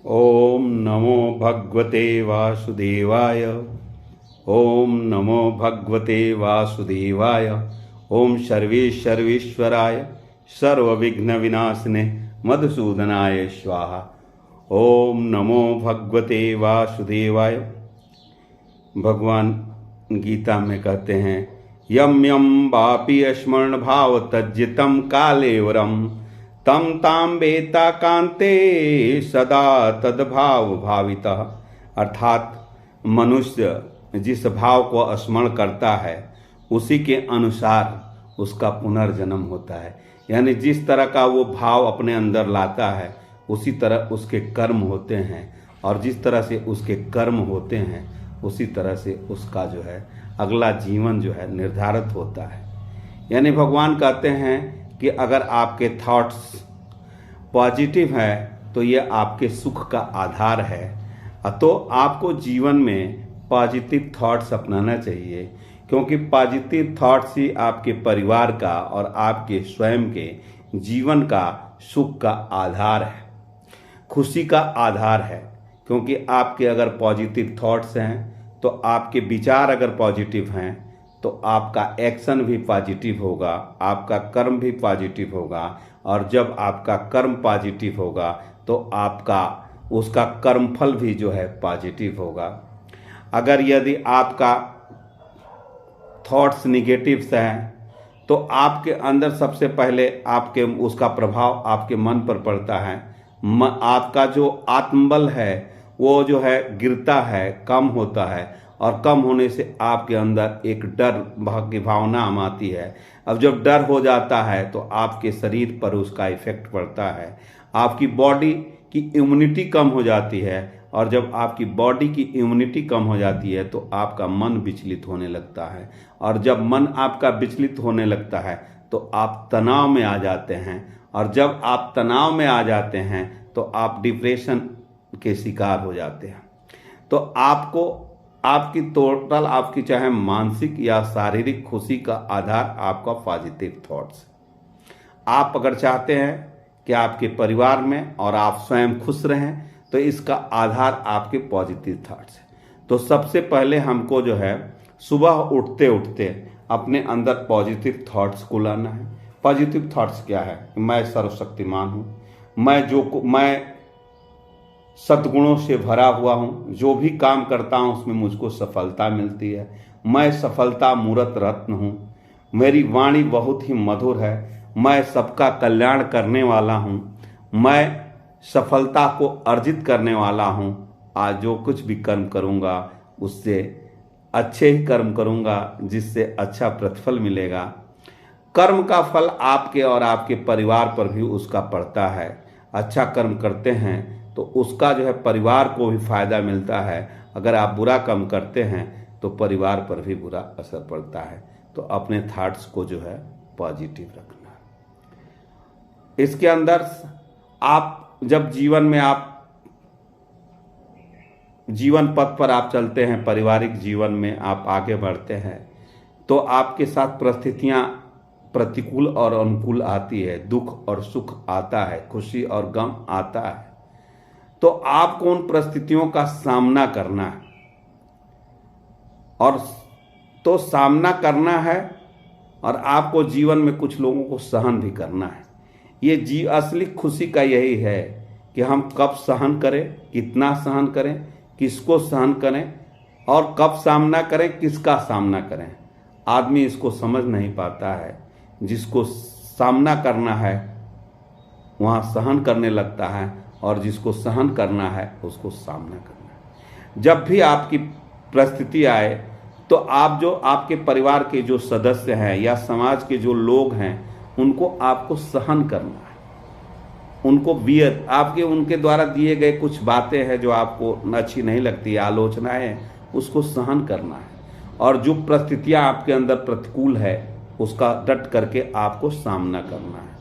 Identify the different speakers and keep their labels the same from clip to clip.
Speaker 1: ओम नमो भगवते वासुदेवाय। ओम नमो भगवते वासुदेवाय। ओम सर्वेश्वराय सर्वविघ्न विनाशने मधुसूदनाय स्वाहा। ओम नमो भगवते वासुदेवाय। भगवान गीता में कहते हैं, यम यम वापि स्मरण भाव तज्जितम कालेवरम तम ताम बेता कांते सदा तद्भाव भावितः। अर्थात मनुष्य जिस भाव को स्मरण करता है उसी के अनुसार उसका पुनर्जन्म होता है। यानी जिस तरह का वो भाव अपने अंदर लाता है उसी तरह उसके कर्म होते हैं, और जिस तरह से उसके कर्म होते हैं उसी तरह से उसका जो है अगला जीवन जो है निर्धारित होता है। यानी भगवान कहते हैं कि अगर आपके थॉट्स पॉजिटिव है तो ये आपके सुख का आधार है। तो आपको जीवन में पॉजिटिव थॉट्स अपनाना चाहिए, क्योंकि पॉजिटिव थॉट्स ही आपके परिवार का और आपके स्वयं के जीवन का सुख का आधार है, खुशी का आधार है। क्योंकि आपके अगर पॉजिटिव थॉट्स हैं तो आपके विचार अगर पॉजिटिव हैं तो आपका एक्शन भी पॉजिटिव होगा, आपका कर्म भी पॉजिटिव होगा, और जब आपका कर्म पॉजिटिव होगा तो आपका उसका कर्मफल भी जो है पॉजिटिव होगा। अगर यदि आपका थॉट्स निगेटिव्स हैं तो आपके अंदर सबसे पहले आपके उसका प्रभाव आपके मन पर पड़ता है। आपका जो आत्मबल है वो जो है गिरता है, कम होता है, और कम होने से आपके अंदर एक डर की भावना आती है। अब जब डर हो जाता है तो आपके शरीर पर उसका इफेक्ट पड़ता है, आपकी बॉडी की इम्यूनिटी कम हो जाती है, और जब आपकी बॉडी की इम्यूनिटी कम हो जाती है तो आपका मन विचलित होने लगता है, और जब मन आपका विचलित होने लगता है तो आप तनाव में आ जाते हैं, और जब आप तनाव में आ जाते हैं तो आप डिप्रेशन के शिकार हो जाते हैं। तो आपको आपकी टोटल आपकी चाहे मानसिक या शारीरिक खुशी का आधार आपका पॉजिटिव थॉट्स। आप अगर चाहते हैं कि आपके परिवार में और आप स्वयं खुश रहें तो इसका आधार आपके पॉजिटिव थॉट्स है। तो सबसे पहले हमको जो है सुबह उठते उठते अपने अंदर पॉजिटिव थॉट्स को लाना है। पॉजिटिव थॉट्स क्या है? मैं सर्वशक्तिमान हूँ, मैं सद्गुणों से भरा हुआ हूँ, जो भी काम करता हूँ उसमें मुझको सफलता मिलती है, मैं सफलता मूरत रत्न हूँ, मेरी वाणी बहुत ही मधुर है, मैं सबका कल्याण करने वाला हूँ, मैं सफलता को अर्जित करने वाला हूँ। आज जो कुछ भी कर्म करूँगा उससे अच्छे ही कर्म करूँगा जिससे अच्छा प्रतिफल मिलेगा। कर्म का फल आपके और आपके परिवार पर भी उसका पड़ता है। अच्छा कर्म करते हैं तो उसका जो है परिवार को भी फायदा मिलता है। अगर आप बुरा काम करते हैं तो परिवार पर भी बुरा असर पड़ता है। तो अपने थॉट्स को जो है पॉजिटिव रखना है। इसके अंदर आप जब जीवन में आप जीवन पथ पर आप चलते हैं, पारिवारिक जीवन में आप आगे बढ़ते हैं, तो आपके साथ परिस्थितियां प्रतिकूल और अनुकूल आती है, दुख और सुख आता है, खुशी और गम आता है। तो आपको उन परिस्थितियों का सामना करना है, और तो सामना करना है, और आपको जीवन में कुछ लोगों को सहन भी करना है। ये असली खुशी का यही है कि हम कब सहन करें, कितना सहन करें, किसको सहन करें, और कब सामना करें, किसका सामना करें। आदमी इसको समझ नहीं पाता है। जिसको सामना करना है वहाँ सहन करने लगता है, और जिसको सहन करना है उसको सामना करना है। जब भी आपकी परिस्थिति आए तो आप जो आपके परिवार के जो सदस्य हैं या समाज के जो लोग हैं उनको आपको सहन करना है। उनको आपके उनके द्वारा दिए गए कुछ बातें हैं जो आपको अच्छी नहीं लगती, आलोचनाएं, उसको सहन करना है। और जो परिस्थितियां आपके अंदर प्रतिकूल है उसका डट करके आपको सामना करना है।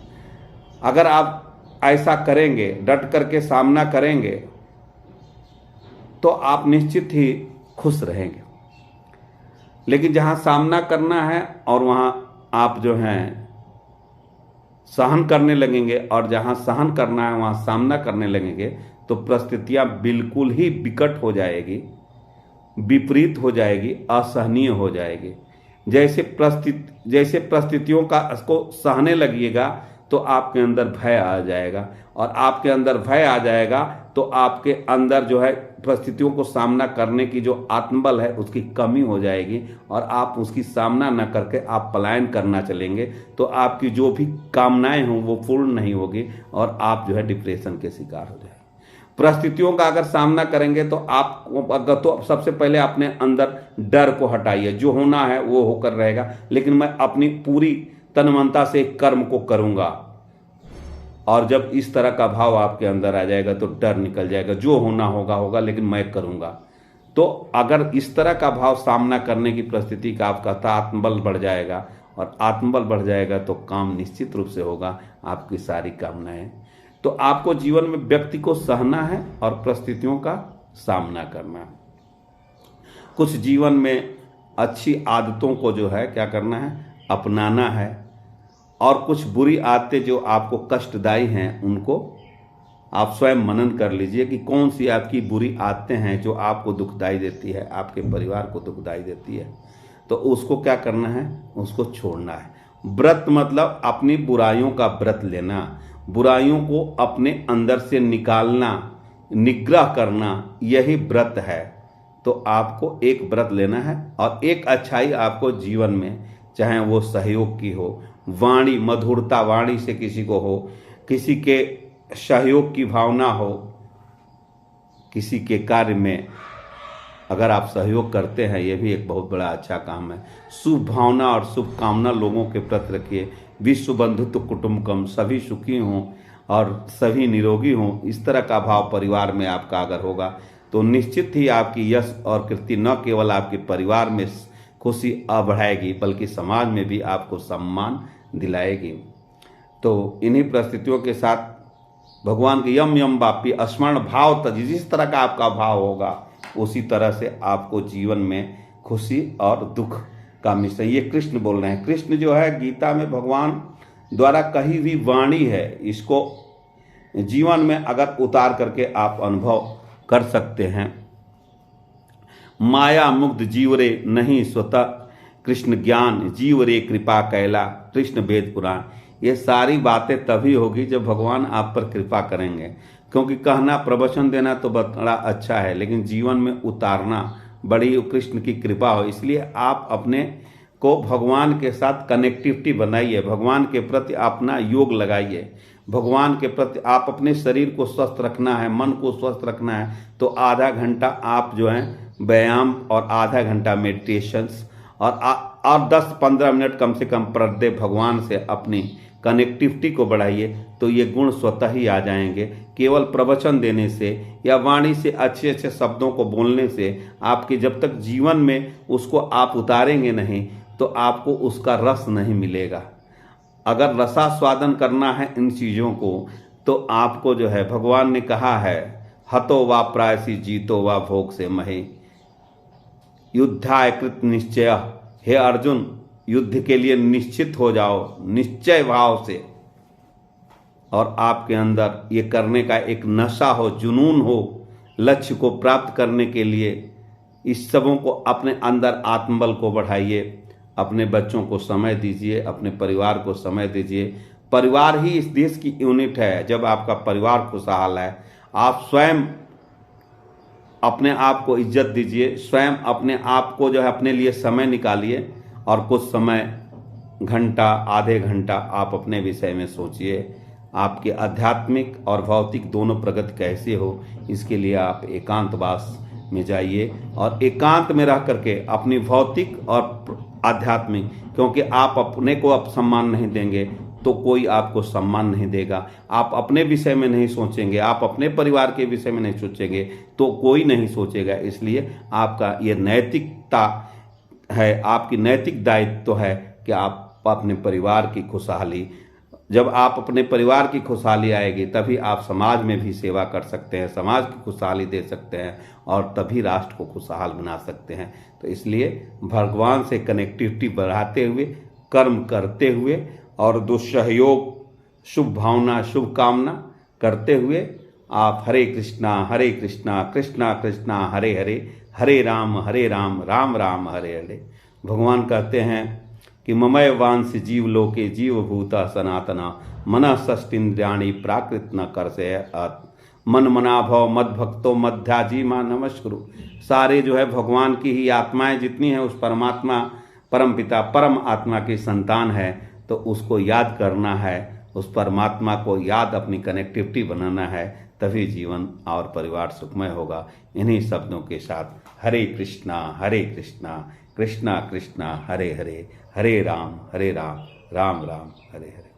Speaker 1: अगर आप ऐसा करेंगे, डट करके सामना करेंगे, तो आप निश्चित ही खुश रहेंगे। लेकिन जहां सामना करना है और वहां आप जो हैं सहन करने लगेंगे, और जहां सहन करना है वहां सामना करने लगेंगे, तो परिस्थितियां बिल्कुल ही विकट हो जाएगी, विपरीत हो जाएगी, असहनीय हो जाएगी। जैसे परिस्थितियों का को सहने लगिएगा तो आपके अंदर भय आ जाएगा, और आपके अंदर भय आ जाएगा तो आपके अंदर जो है परिस्थितियों को सामना करने की जो आत्मबल है उसकी कमी हो जाएगी, और आप उसकी सामना न करके आप पलायन करना चलेंगे, तो आपकी जो भी कामनाएं हों वो पूर्ण नहीं होगी और आप जो है डिप्रेशन के शिकार हो जाएंगे। परिस्थितियों का अगर सामना करेंगे तो तो सबसे पहले अपने अंदर डर को हटाइए। जो होना है वो होकर रहेगा, लेकिन मैं अपनी पूरी तन्मयता से कर्म को करूंगा। और जब इस तरह का भाव आपके अंदर आ जाएगा तो डर निकल जाएगा। जो होना होगा होगा, लेकिन मैं करूंगा। तो अगर इस तरह का भाव सामना करने की परिस्थिति का आपका आत्मबल बढ़ जाएगा, और आत्मबल बढ़ जाएगा तो काम निश्चित रूप से होगा, आपकी सारी कामनाएं। तो आपको जीवन में व्यक्ति को सहना है और परिस्थितियों का सामना करना है। कुछ जीवन में अच्छी आदतों को जो है क्या करना है, अपनाना है, और कुछ बुरी आदतें जो आपको कष्टदायी हैं उनको आप स्वयं मनन कर लीजिए कि कौन सी आपकी बुरी आदतें हैं जो आपको दुखदाई देती है, आपके परिवार को दुखदाई देती है। तो उसको क्या करना है, उसको छोड़ना है। व्रत मतलब अपनी बुराइयों का व्रत लेना, बुराइयों को अपने अंदर से निकालना, निग्रह करना, यही व्रत है। तो आपको एक व्रत लेना है, और एक अच्छाई आपको जीवन में, चाहे वो सहयोग की हो, वाणी मधुरता वाणी से किसी को हो, किसी के सहयोग की भावना हो, किसी के कार्य में अगर आप सहयोग करते हैं, यह भी एक बहुत बड़ा अच्छा काम है। शुभ भावना और शुभकामना लोगों के प्रति रखिए। विश्व बंधुत्व कुटुंबकम, सभी सुखी हों और सभी निरोगी हों, इस तरह का भाव परिवार में आपका अगर होगा तो निश्चित ही आपकी यश और कीर्ति न केवल आपके परिवार में खुशी बढ़ाएगी, बल्कि समाज में भी आपको सम्मान दिलाएगी। तो इन्हीं परिस्थितियों के साथ भगवान के यम यम वापी स्मरण भाव तज, जिस तरह का आपका भाव होगा उसी तरह से आपको जीवन में खुशी और दुख का मिश्रण। ये कृष्ण बोल रहे हैं। कृष्ण जो है गीता में भगवान द्वारा कही हुई वाणी है, इसको जीवन में अगर उतार करके आप अनुभव कर सकते हैं। माया मुग्ध जीव रे नहीं स्वतः कृष्ण ज्ञान, जीव रे कृपा कैला कृष्ण वेद पुराण। ये सारी बातें तभी होगी जब भगवान आप पर कृपा करेंगे, क्योंकि कहना प्रवचन देना तो बड़ा अच्छा है, लेकिन जीवन में उतारना बड़ी कृष्ण की कृपा हो। इसलिए आप अपने को भगवान के साथ कनेक्टिविटी बनाइए, भगवान के प्रति अपना योग लगाइए, भगवान के प्रति आप अपने शरीर को स्वस्थ रखना है, मन को स्वस्थ रखना है, तो आधा घंटा आप जो है व्यायाम और आधा घंटा मेडिटेशंस और 10-15 मिनट कम से कम प्रत्येक भगवान से अपनी कनेक्टिविटी को बढ़ाइए, तो ये गुण स्वतः ही आ जाएंगे। केवल प्रवचन देने से या वाणी से अच्छे अच्छे शब्दों को बोलने से आपके जब तक जीवन में उसको आप उतारेंगे नहीं तो आपको उसका रस नहीं मिलेगा। अगर रसास्वादन करना है इन चीज़ों को तो आपको जो है भगवान ने कहा है, हतो वा प्रायसी जीतो वा भोग से महे युद्धाय कृत निश्चय। हे अर्जुन, युद्ध के लिए निश्चित हो जाओ निश्चय भाव से, और आपके अंदर ये करने का एक नशा हो, जुनून हो, लक्ष्य को प्राप्त करने के लिए इस सबों को अपने अंदर आत्मबल को बढ़ाइए। अपने बच्चों को समय दीजिए, अपने परिवार को समय दीजिए। परिवार ही इस देश की यूनिट है। जब आपका परिवार खुशहाल है, आप स्वयं अपने आप को इज्जत दीजिए, स्वयं अपने आप को जो है अपने लिए समय निकालिए, और कुछ समय घंटा आधे घंटा आप अपने विषय में सोचिए। आपके आध्यात्मिक और भौतिक दोनों प्रगति कैसे हो, इसके लिए आप एकांतवास में जाइए, और एकांत में रह करके अपनी भौतिक और आध्यात्मिक, क्योंकि आप अपने को आप सम्मान नहीं देंगे तो कोई आपको सम्मान नहीं देगा। आप अपने विषय में नहीं सोचेंगे, आप अपने परिवार के विषय में नहीं सोचेंगे तो कोई नहीं सोचेगा। इसलिए आपका ये नैतिकता है, आपकी नैतिक दायित्व है कि आप अपने परिवार की खुशहाली, जब आप अपने परिवार की खुशहाली आएगी तभी आप समाज में भी सेवा कर सकते हैं, समाज की खुशहाली दे सकते हैं, और तभी राष्ट्र को खुशहाल बना सकते हैं। तो इसलिए भगवान से कनेक्टिविटी बढ़ाते हुए, कर्म करते हुए और दुस्सहयोग, शुभ भावना, शुभकामना करते हुए आप हरे कृष्णा कृष्णा कृष्णा हरे हरे, हरे राम राम राम हरे हरे। भगवान कहते हैं कि ममय वांस जीव लोके जीवभूता सनातना मनः षष्टिन्द्रियाणि प्राकृत न करसे मन मना भव मद भक्तो मध्याजी माँ नमस्कुरु। सारे जो है भगवान की ही आत्माएं जितनी हैं उस परमात्मा परम पिता परम आत्मा की संतान है, तो उसको याद करना है, उस परमात्मा को याद अपनी कनेक्टिविटी बनाना है, तभी जीवन और परिवार सुखमय होगा। इन्हीं शब्दों के साथ हरे कृष्णा कृष्णा कृष्णा हरे हरे, हरे राम राम राम हरे हरे।